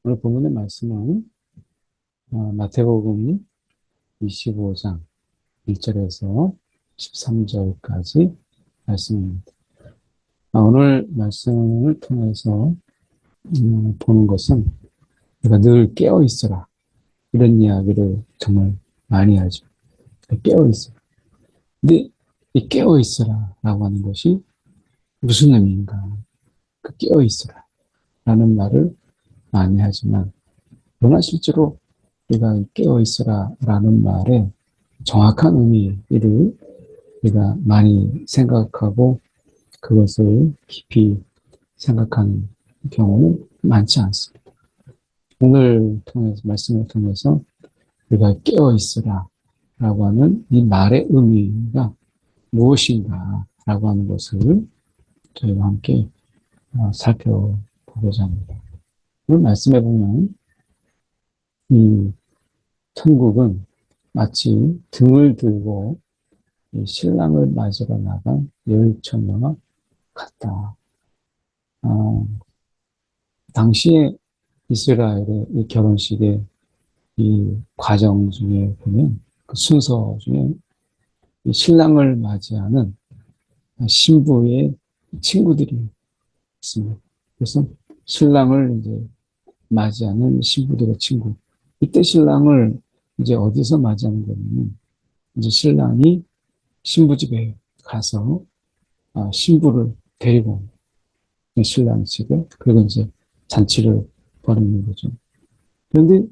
오늘 본문의 말씀은 마태복음 25장 1절에서 13절까지 말씀입니다. 오늘 말씀을 통해서 보는 것은 우리가 늘 깨어 있어라, 이런 이야기를 정말 많이 하죠. 깨어 있어라. 근데 이 깨어 있어라라고 하는 것이 무슨 의미인가? 그 깨어 있어라라는 말을 많이 하지만, 그러나 실제로 우리가 깨어 있어라라는 말의 정확한 의미를 우리가 많이 생각하고 그것을 깊이 생각하는 경우는 많지 않습니다. 오늘 통해서, 말씀을 통해서 우리가 깨어 있으라 라고 하는 이 말의 의미가 무엇인가 라고 하는 것을 저희와 함께 살펴보고자 합니다. 오늘 말씀해 보면 이 천국은 마치 등을 들고 이 신랑을 맞으러 나간 열처녀와 같다. 당시에 이스라엘의 이 결혼식의 이 과정 중에 보면, 그 순서 중에 이 신랑을 맞이하는 신부의 친구들이 있습니다. 그래서 신랑을 이제 맞이하는 신부들의 친구. 이때 신랑을 이제 어디서 맞이하는 거냐면, 이제 신랑이 신부 집에 가서 신부를 데리고 신랑 집에, 그리고 이제 잔치를 벌이는 거죠. 그런데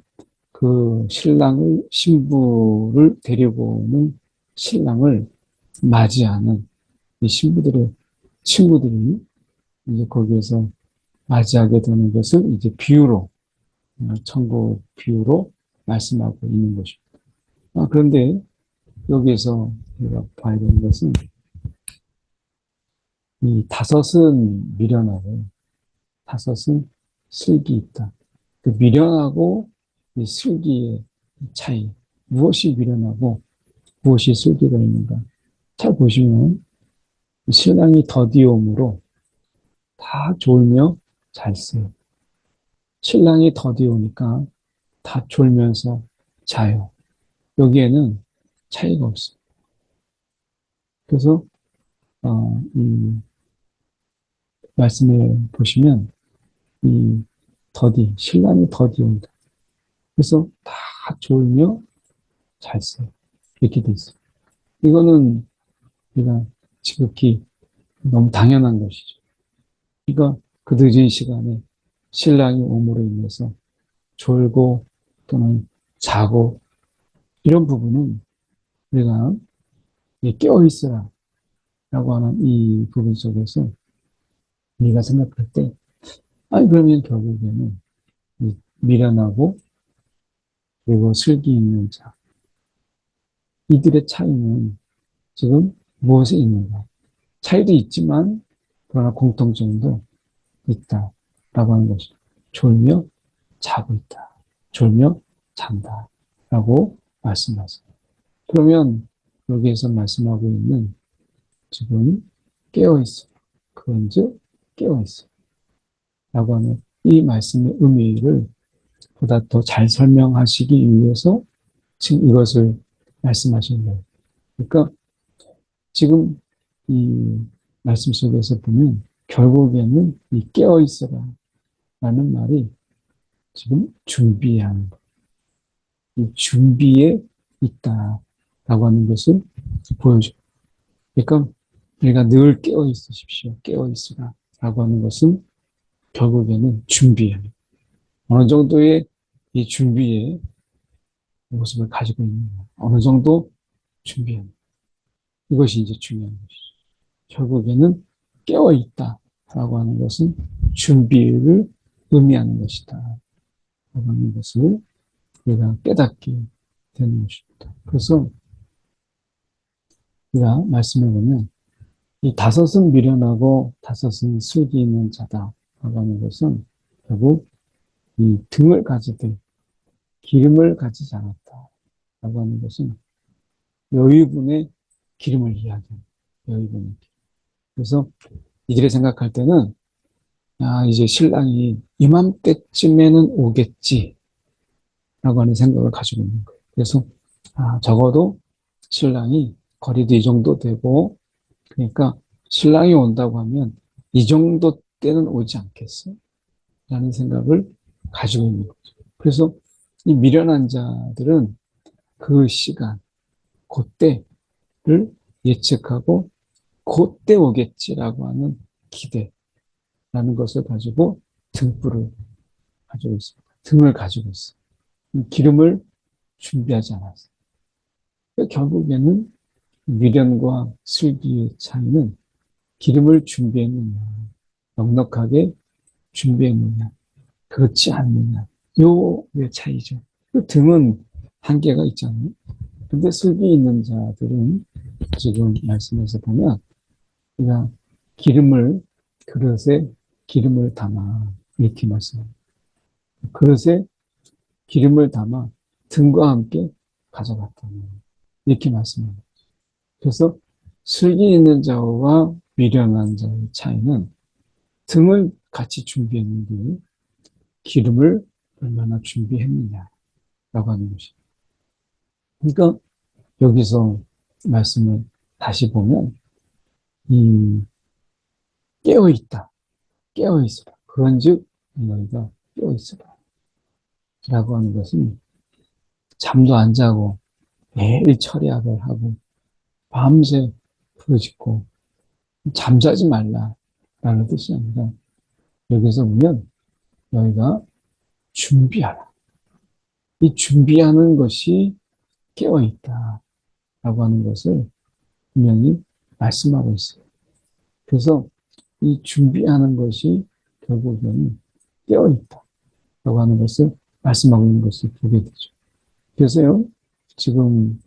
그 신랑의 신부를 데리고 오는 신랑을 맞이하는 이 신부들의 친구들이 이제 거기에서 맞이하게 되는 것을 이제 비유로, 천국 비유로 말씀하고 있는 것입니다. 그런데 여기에서 우리가 봐야 되는 것은, 이 다섯은 미련하고 다섯은 슬기 있다. 그 미련하고 이 슬기의 차이, 무엇이 미련하고 무엇이 슬기가 있는가. 잘 보시면 신랑이 더디움으로 다 졸며 잘 써요. 신랑이 더디우니까 다 졸면서 자요. 여기에는 차이가 없어요. 그래서 이 말씀을 보시면 이 신랑이 더디운다. 그래서 다 졸며 잘 써요. 이렇게 돼 있어요. 이거는 우리가 지극히 너무 당연한 것이죠. 그러니까 그 늦은 시간에 신랑이 오므로 인해서 졸고 또는 자고, 이런 부분은 우리가 깨어있으라 라고 하는 이 부분 속에서 우리가 생각할 때, 아니 그러면 결국에는 미련하고 그리고 슬기 있는 자, 이들의 차이는 지금 무엇에 있는가? 차이도 있지만 그러나 공통점도 있다라고 하는 것이, 졸며 자고 있다, 졸며 잔다 라고 말씀하세요. 그러면 여기에서 말씀하고 있는 지금 깨어있어, 그런즉 깨어있어 라고 하는 이 말씀의 의미를 보다 더 잘 설명하시기 위해서 지금 이것을 말씀하신 거예요. 그러니까 지금 이 말씀 속에서 보면 결국에는 이 깨어있어라 라는 말이 지금 준비하는 것, 이 준비에 있다라고 하는 것을 보여줘요. 그러니까 우리가 늘 깨어 있으십시오, 깨어 있으라 라고 하는 것은 결국에는 준비하는, 어느 정도의 이 준비의 모습을 가지고 있는 것, 어느 정도 준비하는, 이것이 이제 중요한 것이죠. 결국에는 깨어 있다라고 하는 것은 준비를 의미하는 것이다 라고 하는 것을 우리가 깨닫게 되는 것입니다. 그래서 우리가 말씀해 보면 이 다섯은 미련하고 다섯은 슬기 있는 자다라고 하는 것은 결국 이 등을 가지되 기름을 가지지 않았다라고 하는 것은 여유분의 기름을 이야기합니다. 여유분의 기름. 그래서 이들이 생각할 때는 이제 신랑이 이맘때쯤에는 오겠지라고 하는 생각을 가지고 있는 거예요. 그래서 적어도 신랑이 거리도 이 정도 되고, 그러니까 신랑이 온다고 하면 이 정도 때는 오지 않겠어? 라는 생각을 가지고 있는 거죠. 그래서 이 미련한 자들은 그 시간, 그때를 예측하고 그때 오겠지라고 하는 기대라는 것을 가지고 등불을 가지고 있습니다. 등을 가지고 있어요. 기름을 준비하지 않았어요. 그러니까 결국에는 미련과 슬기의 차이는 기름을 준비했느냐, 넉넉하게 준비했느냐, 그렇지 않느냐, 요의 차이죠. 그 등은 한계가 있잖아요. 근데 슬기 있는 자들은 지금 말씀에서 보면 그냥 기름을 그릇에 기름을 담아 이렇게 말씀합니다. 그릇에 기름을 담아 등과 함께 가져갔다 이렇게 말씀합니다. 그래서 슬기 있는 자와 미련한 자의 차이는 등을 같이 준비했는데 기름을 얼마나 준비했느냐라고 하는 것입니다. 그러니까 여기서 말씀을 다시 보면 이 깨어있다, 깨어있으라. 그런즉 너희가 깨어있으라 라고 하는 것은 잠도 안 자고 매일 철야를 하고 밤새 부르짖고 잠자지 말라라는 뜻이 아니라 여기서 보면 너희가 준비하라. 이 준비하는 것이 깨어있다라고 하는 것을 분명히 말씀하고 있어요. 그래서 이 준비하는 것이 결국은 깨어있다라고 하는 것을 말씀하고 있는 것을 보게 되죠. 그래서요, 지금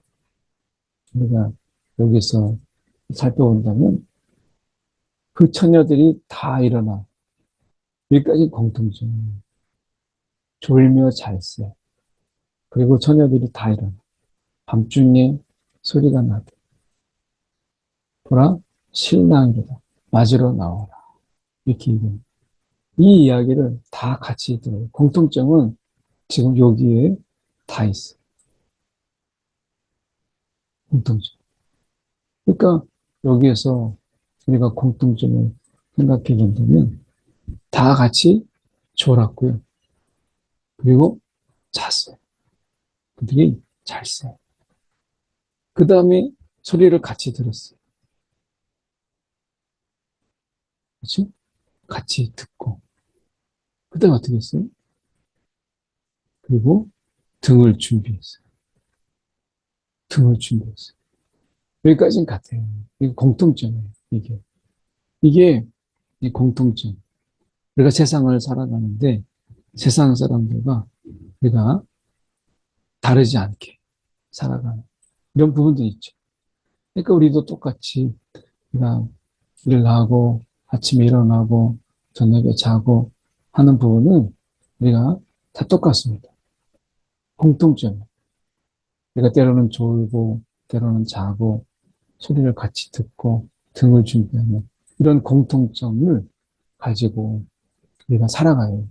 우리가 여기서 살펴본다면 그 처녀들이 다 일어나. 여기까지 공통점. 졸며 잘세. 그리고 처녀들이 다 일어나. 밤중에 소리가 나되. 보라, 신랑이로다. 맞으러 나오라. 이렇게 얘기합니다. 이 이야기를 다 같이 들어요. 공통점은 지금 여기에 다 있어요. 공통점. 그러니까 여기에서 우리가 공통점을 생각해 본다면 다 같이 졸았고요. 그리고 잤어요. 그들이 잘했어요. 그 다음에 소리를 같이 들었어요. 그렇죠? 같이 듣고. 그 다음에 어떻게 했어요? 그리고 등을 준비했어요. 등을 준비했어요. 여기까지는 같아요. 이게 공통점이에요. 이게 이 공통점. 우리가 세상을 살아가는데 세상 사람들과 우리가 다르지 않게 살아가는 이런 부분도 있죠. 그러니까 우리도 똑같이 우리가 일을 하고 아침에 일어나고 저녁에 자고 하는 부분은 우리가 다 똑같습니다. 공통점. 우리가 때로는 졸고 때로는 자고 소리를 같이 듣고 등을 준비하는 이런 공통점을 가지고 우리가 살아가요.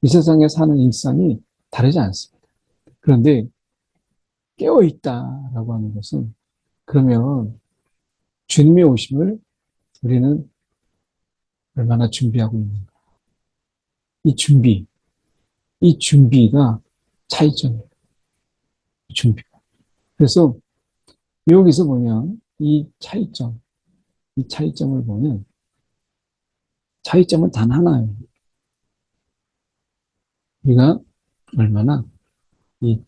이 세상에 사는 일상이 다르지 않습니다. 그런데 깨어있다라고 하는 것은 그러면 주님의 오심을 우리는 얼마나 준비하고 있는가. 이 준비가 차이점이에요. 준비가. 그래서 여기서 보면 이 차이점을 보면 차이점은 단 하나예요. 우리가 얼마나 이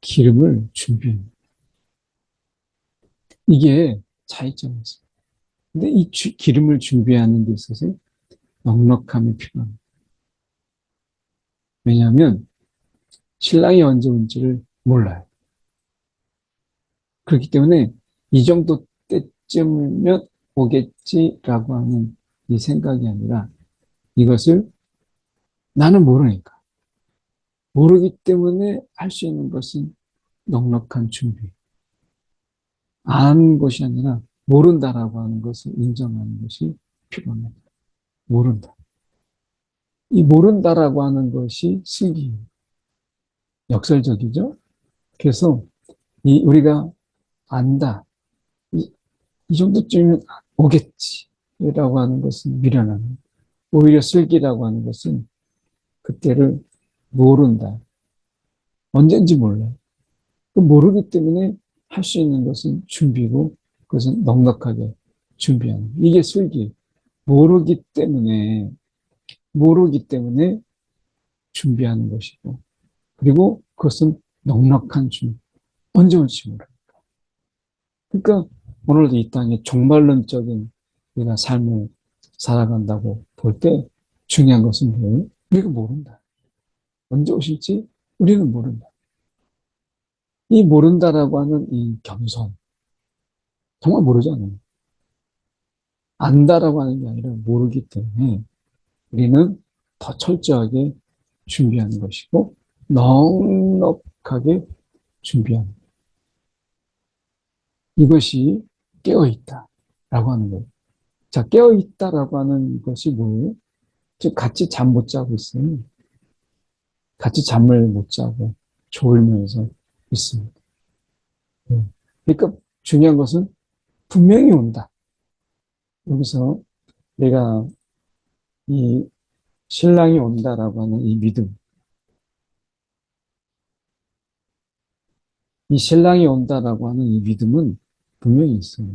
기름을 준비합니다. 이게 차이점이었어요. 근데 이 기름을 준비하는 데 있어서 넉넉함이 필요합니다. 왜냐하면 신랑이 언제 올지를 몰라요. 그렇기 때문에 이 정도 때쯤이면 오겠지라고 하는 이 생각이 아니라 이것을 나는 모르니까. 모르기 때문에 할 수 있는 것은 넉넉한 준비. 아는 것이 아니라 모른다라고 하는 것을 인정하는 것이 필요합니다. 모른다. 이 모른다라고 하는 것이 슬기, 역설적이죠. 그래서 우리가 안다. 이 정도쯤은 오겠지라고 하는 것은 미련함. 오히려 슬기라고 하는 것은 그때를 모른다. 언젠지 몰라요. 모르기 때문에 할 수 있는 것은 준비고 그것은 넉넉하게 준비하는. 이게 슬기. 모르기 때문에 준비하는 것이고 그리고 그것은 넉넉한 준비. 언제 올지 몰라. 그러니까 오늘도 이 땅에 종말론적인 우리가 삶을 살아간다고 볼 때 중요한 것은 뭐예요? 우리가 모른다. 언제 오실지 우리는 모른다. 이 모른다라고 하는 이 겸손. 정말 모르잖아요. 안다라고 하는 게 아니라 모르기 때문에 우리는 더 철저하게 준비하는 것이고 넉넉하게 준비하는 것. 이것이 깨어있다라고 하는 거예요. 자, 깨어있다라고 하는 것이 뭐예요? 즉 같이 잠 못 자고 있어요. 같이 잠을 못 자고 졸면서 있습니다. 그러니까 중요한 것은 분명히 온다. 여기서 내가 이 신랑이 온다라고 하는 이 믿음, 이 신랑이 온다라고 하는 이 믿음은 분명히 있어요.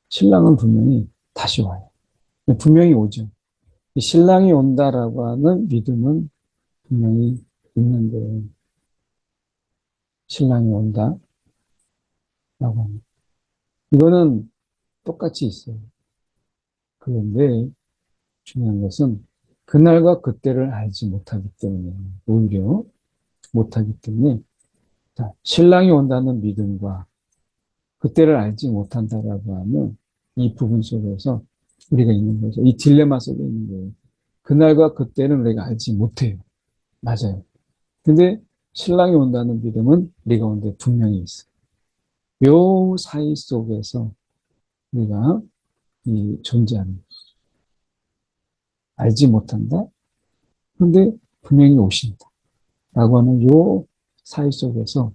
신랑은 분명히 다시 와요. 분명히 오죠. 이 신랑이 온다라고 하는 믿음은 분명히 있는데 신랑이 온다라고 하는 이거는 똑같이 있어요. 그런데 중요한 것은 그날과 그때를 알지 못하기 때문에 오히려 못하기 때문에 자, 신랑이 온다는 믿음과 그때를 알지 못한다라고 하는 이 부분 속에서 우리가 있는 거죠. 이 딜레마 속에 있는 거예요. 그날과 그때는 우리가 알지 못해요. 맞아요. 근데 신랑이 온다는 믿음은 우리가 온데 분명히 있어요. 요 사이 속에서 우리가 이 존재하는 거예요. 알지 못한다. 근데 분명히 오신다. 라고 하는 요 사이 속에서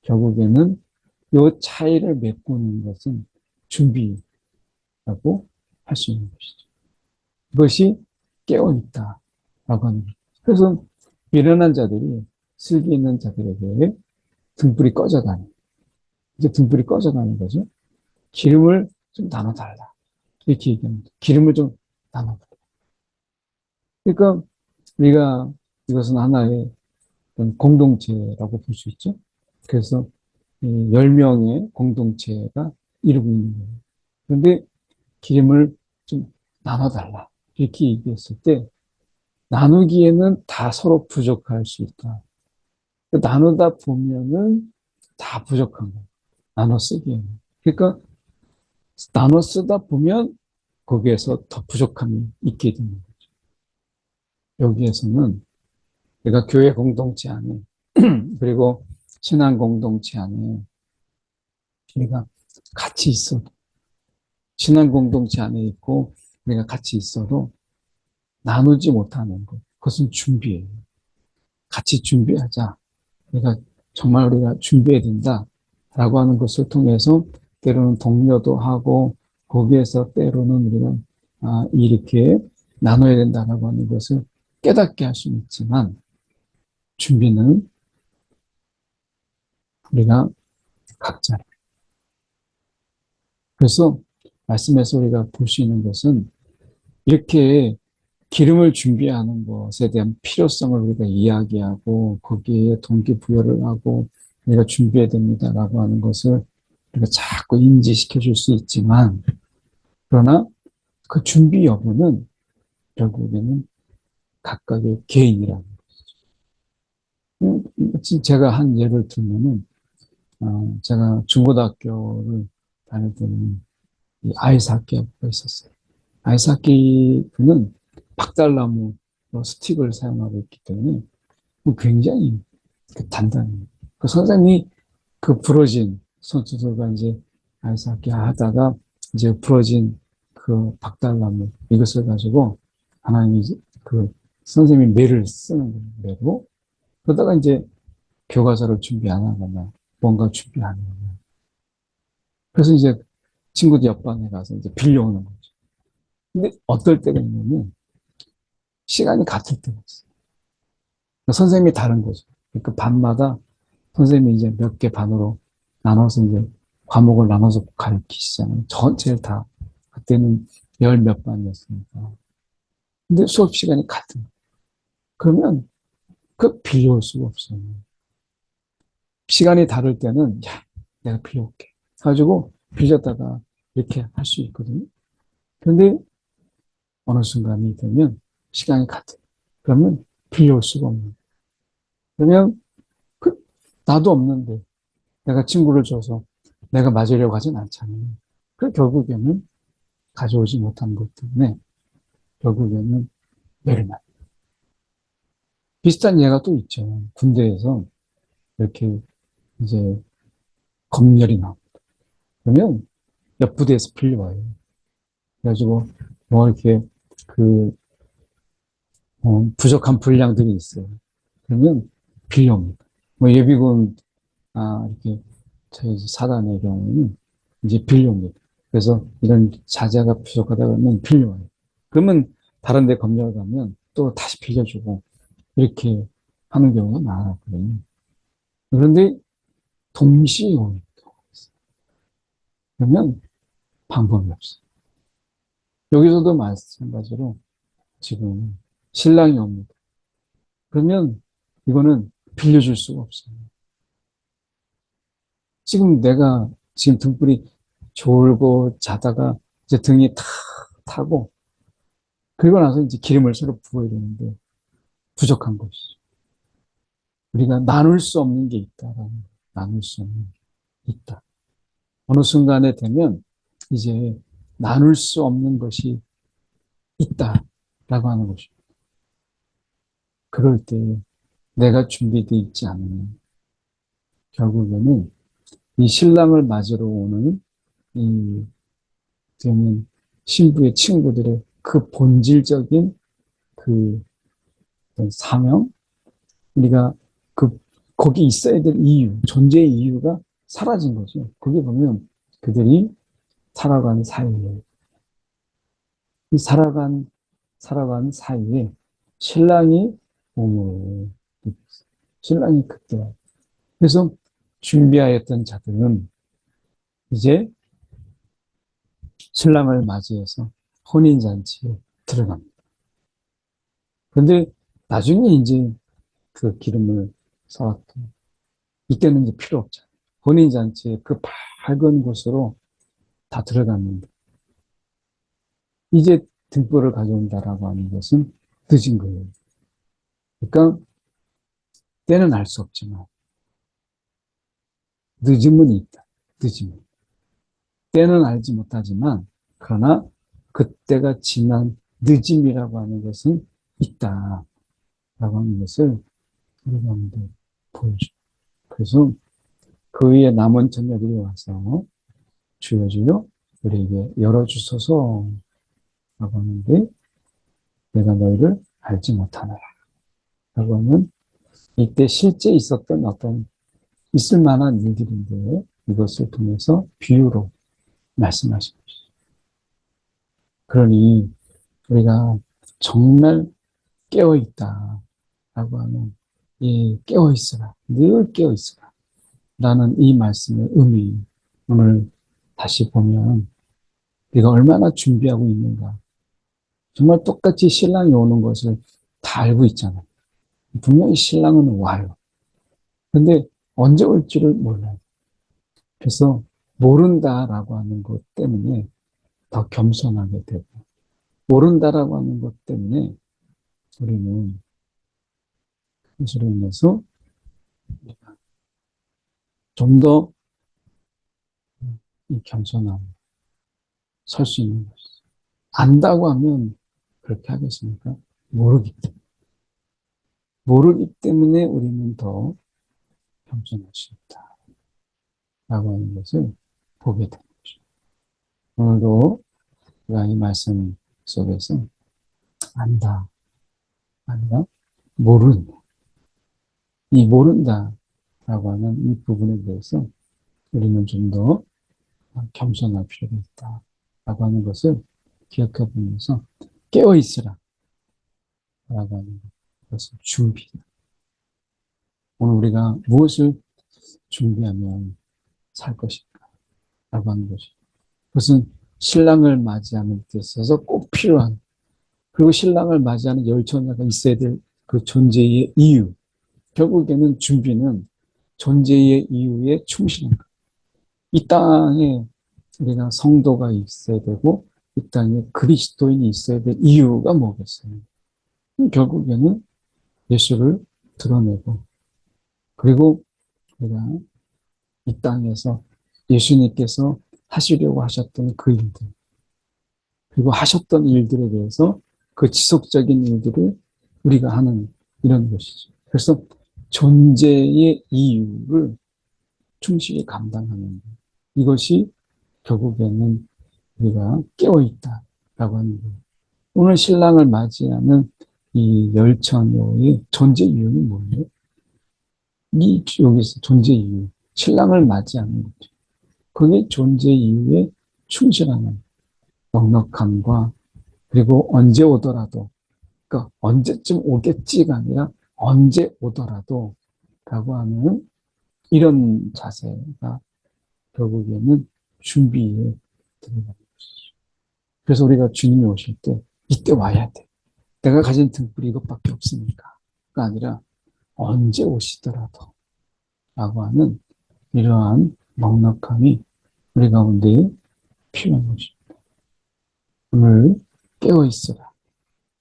결국에는 요 차이를 메꾸는 것은 준비라고 할 수 있는 것이죠. 그것이 깨어있다라고 하는 거죠. 그래서 미련한 자들이 슬기 있는 자들에게 등불이 꺼져가는, 이제 등불이 꺼져가는 거죠. 기름을 좀 나눠달라. 이렇게 얘기합니다. 기름을 좀 나눠달라. 그러니까 우리가 이것은 하나의 공동체라고 볼 수 있죠. 그래서 10명의 공동체가 이루고 있는 거예요. 그런데 기름을 좀 나눠달라. 이렇게 얘기했을 때 나누기에는 다 서로 부족할 수 있다. 나누다 보면은 다 부족한 거예요. 나눠 쓰기에는. 그러니까 나눠 쓰다 보면 거기에서 더 부족함이 있게 되는 거죠. 여기에서는 내가 교회 공동체 안에 그리고 신앙 공동체 안에 우리가 같이 있어도 신앙 공동체 안에 있고 우리가 같이 있어도 나누지 못하는 것 그것은 준비예요. 같이 준비하자. 그러니까 정말 우리가 준비해야 된다라고 하는 것을 통해서 때로는 독려도 하고 거기에서 때로는 우리가 이렇게 나눠야 된다라고 하는 것을 깨닫게 할 수는 있지만 준비는 우리가 각자. 그래서 말씀에서 우리가 볼 수 있는 것은 이렇게 기름을 준비하는 것에 대한 필요성을 우리가 이야기하고 거기에 동기부여를 하고 우리가 준비해야 됩니다라고 하는 것을 우리가 자꾸 인지시켜 줄 수 있지만 그러나 그 준비 여부는 결국에는 각각의 개인이라는 거죠. 제가 한 예를 들면은 제가 중고등학교를 다닐 때는 이 아이스하키부가 있었어요. 아이스하키부는 박달나무 스틱을 사용하고 있기 때문에 굉장히 단단해요. 그 선생님이 그 부러진 선수들과 이제 아이스하키 하다가 이제 부러진 그 박달나무 이것을 가지고 하나님이 그 선생님이 매를 쓰는 거예요. 매로. 그러다가 이제 교과서를 준비 안 하거나 뭔가 준비 안 하거나. 그래서 이제 친구들 옆방에 가서 이제 빌려오는 거죠. 근데 어떨 때가 있냐면 시간이 같을 때가 있어요. 선생님이 다른 거죠. 그러니까 반마다 선생님이 이제 몇 개 반으로 나눠서 이제 과목을 나눠서 가르치시잖아요. 전체를 다. 그때는 열 몇 반이었으니까. 근데 수업 시간이 같은 거예요. 그러면 그 빌려올 수가 없어요. 시간이 다를 때는 야, 내가 빌려올게. 가지고 빌렸다가 이렇게 할 수 있거든요. 그런데 어느 순간이 되면 시간이 같아요. 그러면 빌려올 수가 없는 거예요. 그러면 그 나도 없는데 내가 친구를 줘서 내가 맞으려고 하진 않잖아요. 그 결국에는 가져오지 못한 것 때문에 결국에는 내려놔. 비슷한 예가 또 있죠. 군대에서 이렇게 이제 검열이 나옵니다. 그러면 옆 부대에서 빌려와요. 그래가지고 뭐 이렇게 그 부족한 분량들이 있어요. 그러면 빌려옵니다. 뭐 예비군 이렇게 저희 사단의 경우는 이제 빌려옵니다. 그래서 이런 자재가 부족하다 그러면 빌려와요. 그러면 다른 데 검열 가면 또 다시 빌려주고 이렇게 하는 경우가 많았거든요. 그런데 동시에 오는 경우가 있어요. 그러면 방법이 없어요. 여기서도 마찬가지로 지금 신랑이 옵니다. 그러면 이거는 빌려줄 수가 없어요. 지금 내가 지금 등불이 졸고 자다가 이제 등이 탁 타고 그리고 나서 이제 기름을 서로 부어야 되는데 부족한 것이죠. 우리가 나눌 수 없는 게 있다라는 나눌 수 없는 게 있다. 어느 순간에 되면 이제 나눌 수 없는 것이 있다라고 하는 것이죠. 그럴 때 내가 준비되어 있지 않으면 결국에는 이 신랑을 맞으러 오는 이 되는 신부의 친구들의 그 본질적인 그 사명, 우리가 그 거기 있어야 될 이유, 존재의 이유가 사라진 거죠. 거기 보면 그들이 살아간 사이에 이 살아간 사이에 신랑이 오므로 신랑이 그때 그래서 준비하였던 자들은 이제 신랑을 맞이해서 혼인잔치에 들어갑니다. 그런데 나중에 이제 그 기름을 쌓았던 이때는 이제 필요 없잖아요. 혼인잔치에 그 밝은 곳으로 다 들어갔는데 이제 등불을 가져온다라고 하는 것은 늦은 거예요. 그러니까 때는 알 수 없지만 늦음은 있다. 늦음은. 때는 알지 못하지만 그러나 그때가 지난 늦음이라고 하는 것은 있다라고 하는 것을 우리가 보여줘요. 그래서 그 위에 남은 처녀들이 와서 주여 주여 우리에게 열어주소서 라고 하는데 내가 너희를 알지 못하노라 라고 하면 이때 실제 있었던 어떤 있을 만한 일들인데 이것을 통해서 비유로 말씀하신 것이죠. 그러니 우리가 정말 깨어있다 라고 하는 이 깨어있으라 늘 깨어있으라 라는 이 말씀의 의미 오늘 다시 보면 우리가 얼마나 준비하고 있는가 정말 똑같이 신랑이 오는 것을 다 알고 있잖아요. 분명히 신랑은 와요. 근데 언제 올지를 몰라요. 그래서 모른다라고 하는 것 때문에 더 겸손하게 되고 모른다라고 하는 것 때문에 우리는 그것으로 인해서 좀 더 겸손함 설 수 있는 것이죠. 안다고 하면 그렇게 하겠습니까? 모르기 때문에. 모르기 때문에 우리는 더 겸손할 수 있다라고 하는 것을 보게 되는 거죠. 오늘도 이 말씀 속에서 안다, 아니라 모른다. 이 모른다라고 하는 이 부분에 대해서 우리는 좀 더 겸손할 필요가 있다라고 하는 것을 기억해 보면서 깨어있으라 라고 하는 것을 준비. 오늘 우리가 무엇을 준비하면 살 것인가 라고 하는 것이. 그것은 신랑을 맞이하는 데 있어서 꼭 필요한, 그리고 신랑을 맞이하는 열처녀가 있어야 될 그 존재의 이유. 결국에는 준비는 존재의 이유에 충실한 것. 이 땅에 우리가 성도가 있어야 되고 이 땅에 그리스도인이 있어야 될 이유가 뭐겠어요? 결국에는 예수를 드러내고, 그리고 우리가 이 땅에서 예수님께서 하시려고 하셨던 그 일들, 그리고 하셨던 일들에 대해서 그 지속적인 일들을 우리가 하는 이런 것이죠. 그래서 존재의 이유를 충실히 감당하는 것. 이것이 결국에는 우리가 깨어있다라고 하는 거예요. 오늘 신랑을 맞이하는 이 열처녀의 존재 이유는 뭐예요? 여기서 존재 이유. 신랑을 맞이하는 거죠. 그게 존재 이유에 충실하는 넉넉함과, 그리고 언제 오더라도, 그러니까 언제쯤 오겠지가 아니라 언제 오더라도 라고 하는 이런 자세가 결국에는 준비에 들어가는 것이죠. 그래서 우리가 주님이 오실 때 이때 와야 돼. 내가 가진 등불이 이것밖에 없으니까. 가 아니라 언제 오시더라도 라고 하는 이러한 넉넉함이 우리 가운데 필요한 것입니다. 오늘 깨어있으라,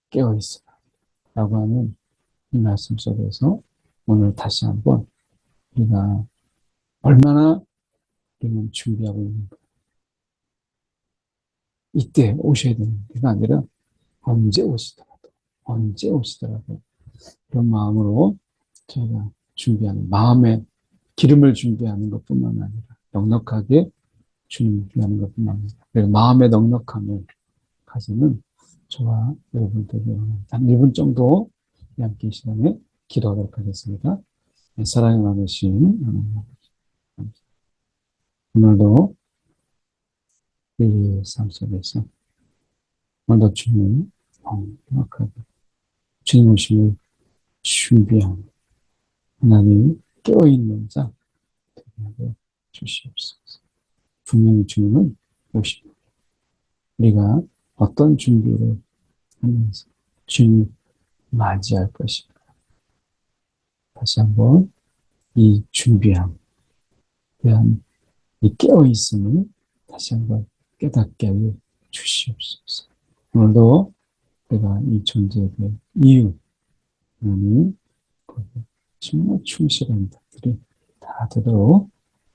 깨어있으라 라고 하는 이 말씀 속에서 오늘 다시 한번 우리가 얼마나 우리는 준비하고 있는가. 이때 오셔야 되는 게 아니라 언제 오시더라도, 언제 오시더라도 그런 마음으로 저희가 준비하는, 마음의 기름을 준비하는 것뿐만 아니라 넉넉하게 준비하는 것뿐만 아니라, 그리고 마음의 넉넉함을 가지는 저와 여러분들이 한 1분 정도 함께 이 시간에 기도하도록 하겠습니다. 사랑이 많으신 오늘도 이 삶 속에서 오늘도 주님 넉넉하게 주님 오심을 준비하는 하나님 깨어있는 자 되게 하여 주시옵소서. 분명히 주님은 오십니다. 우리가 어떤 준비를 하면서 주님 맞이할 것인가. 다시 한번 이 준비함, 대한 이 깨어있음을 다시 한번 깨닫게 하여 주시옵소서. 오늘도 내가 이 존재에 대한 이유, 하나님, 정말 충실한 것들이 다 되도록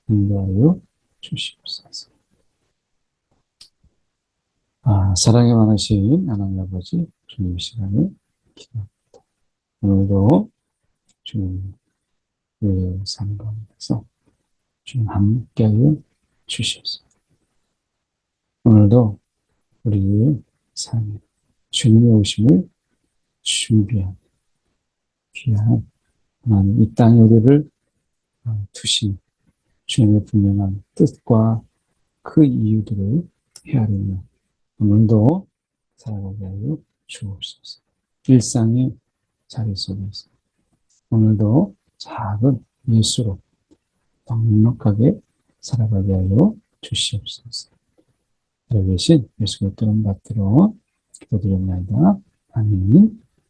인도하여 주시옵소서. 사랑이 많으신 하나님 아버지, 주님 시간에 기도합니다. 오늘도 주님 삶 가운데서 주님 함께하여 주시옵소서. 오늘도 우리의 삶에 주님의 오심을 준비한 귀한 하나님, 이 땅에 우리를 두신 주님의 분명한 뜻과 그 이유들을 헤아리며 오늘도 살아가게 하여 주옵소서. 일상의 자리 속에서 오늘도 작은 예수로 넉넉하게 살아가게 하여 주시옵소서. 살아 계신 예수 그리스도를 받들어 기도드립니다. 아멘.